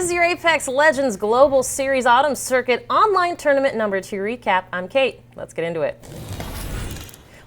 This is your Apex Legends Global Series Autumn Circuit online tournament number 2 recap. I'm Kate. Let's get into it.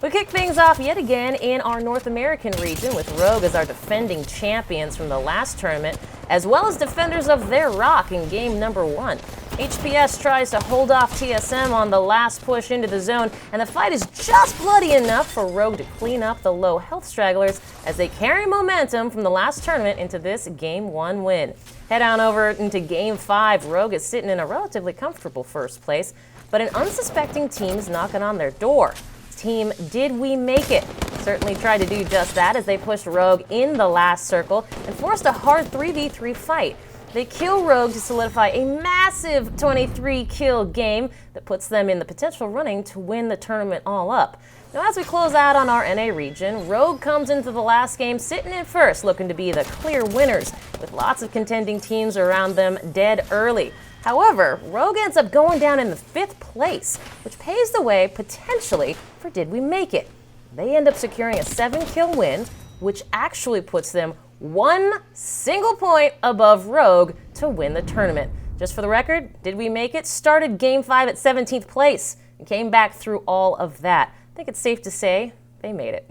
We kick things off yet again in our North American region with Rogue as our defending champions from the last tournament, as well as defenders of their rock in game number 1. HPS tries to hold off TSM on the last push into the zone, and the fight is just bloody enough for Rogue to clean up the low health stragglers as they carry momentum from the last tournament into this game 1 win. Head on over into game 5. Rogue is sitting in a relatively comfortable first place, but an unsuspecting team is knocking on their door. Team DidWeMakeIt certainly tried to do just that as they pushed Rogue in the last circle and forced a hard 3v3 fight. They kill Rogue to solidify a massive 23 kill game that puts them in the potential running to win the tournament all up. Now, as we close out on our NA region, Rogue comes into the last game sitting in first, looking to be the clear winners, with lots of contending teams around them dead early. However, Rogue ends up going down in the 5th place, which paves the way, potentially, for DidWeMakeIt. They end up securing a 7-kill win, which actually puts them 1 single point above Rogue to win the tournament. Just for the record, DidWeMakeIt started Game 5 at 17th place and came back through all of that. I think it's safe to say they made it.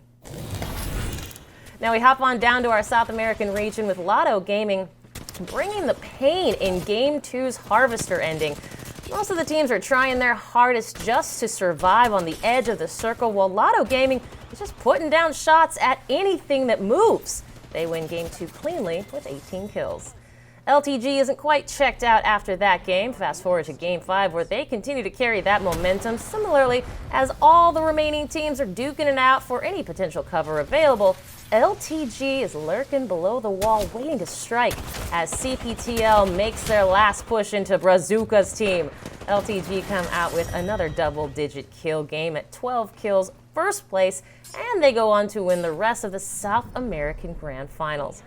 Now we hop on down to our South American region with Loto Gaming bringing the pain in Game 2's Harvester ending. Most of the teams are trying their hardest just to survive on the edge of the circle, while Loto Gaming is just putting down shots at anything that moves. They win Game 2 cleanly with 18 kills. LTG isn't quite checked out after that game. Fast forward to Game 5, where they continue to carry that momentum, similarly as all the remaining teams are duking it out for any potential cover available. LTG is lurking below the wall, waiting to strike as CPTL makes their last push into Brazuca's team. LTG come out with another double-digit kill game at 12 kills, first place, and they go on to win the rest of the South American Grand Finals.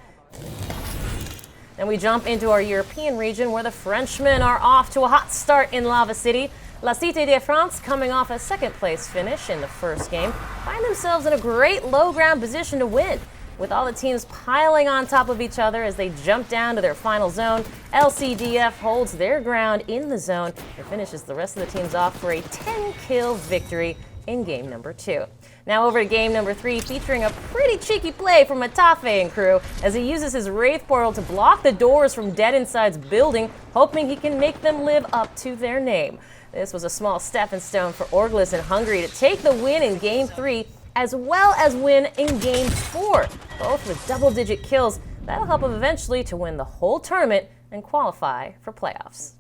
Then we jump into our European region, where the Frenchmen are off to a hot start in Lava City. La Cité de France, coming off a 2nd place finish in the first game, find themselves in a great low ground position to win. With all the teams piling on top of each other as they jump down to their final zone, LCDF holds their ground in the zone and finishes the rest of the teams off for a 10-kill victory in game number 2. Now over to game number 3, featuring a pretty cheeky play from Matafe and crew as he uses his Wraith Portal to block the doors from Dead Inside's building, hoping he can make them live up to their name. This was a small stepping stone for Orgless and Hungry to take the win in game 3, as well as win in game 4, both with double-digit kills. That'll help them eventually to win the whole tournament and qualify for playoffs.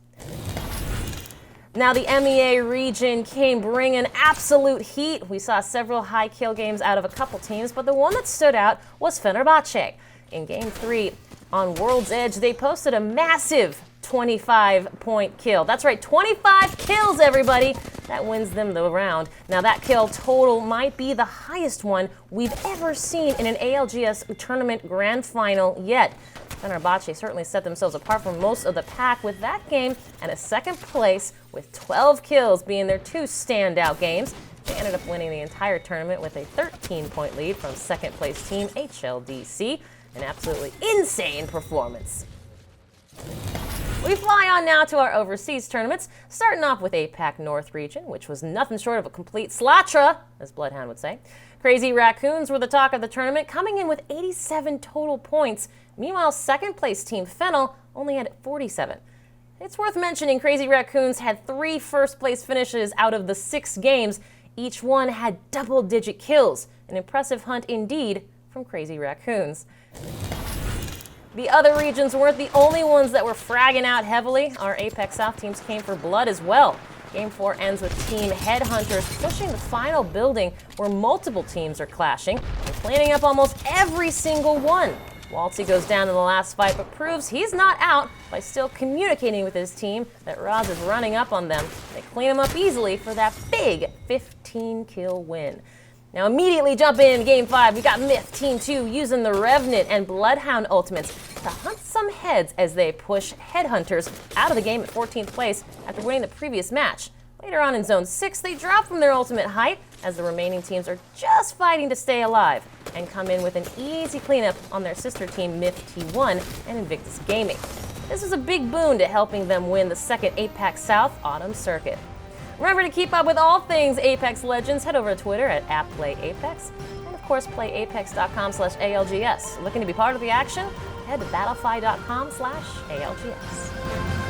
Now the MEA region came bringing absolute heat. We saw several high kill games out of a couple teams, but the one that stood out was Fenerbahce. In game 3 on World's Edge, they posted a massive 25-point kill. That's right, 25 kills, everybody. That wins them the round. Now that kill total might be the highest one we've ever seen in an ALGS tournament grand final yet. Fenerbahce certainly set themselves apart from most of the pack with that game and a 2nd place with 12 kills being their 2 standout games. They ended up winning the entire tournament with a 13-point lead from 2nd place team HLDC. An absolutely insane performance. We fly on now to our overseas tournaments, starting off with APAC North region, which was nothing short of a complete slatra, as Bloodhound would say. Crazy Raccoons were the talk of the tournament, coming in with 87 total points. Meanwhile, 2nd place team Fennel only had 47. It's worth mentioning Crazy Raccoons had 3 first-place finishes out of the 6 games. Each one had double-digit kills. An impressive hunt indeed from Crazy Raccoons. The other regions weren't the only ones that were fragging out heavily. Our APAC South teams came for blood as well. Game 4 ends with Team Headhunters pushing the final building where multiple teams are clashing and cleaning up almost every single one. Waltzy goes down in the last fight, but proves he's not out by still communicating with his team that Roz is running up on them. They clean him up easily for that big 15-kill win. Now immediately jumping into Game 5, we got Myth Team 2 using the Revenant and Bloodhound ultimates to hunt some heads as they push Headhunters out of the game at 14th place after winning the previous match. Later on in Zone 6, they drop from their ultimate height as the remaining teams are just fighting to stay alive and come in with an easy cleanup on their sister team Myth T1 and Invictus Gaming. This was a big boon to helping them win the second APAC South Autumn Circuit. Remember to keep up with all things Apex Legends. Head over to Twitter at @PlayApex. And of course, playapex.com/ALGS. Looking to be part of the action? Head to battlefy.com/ALGS.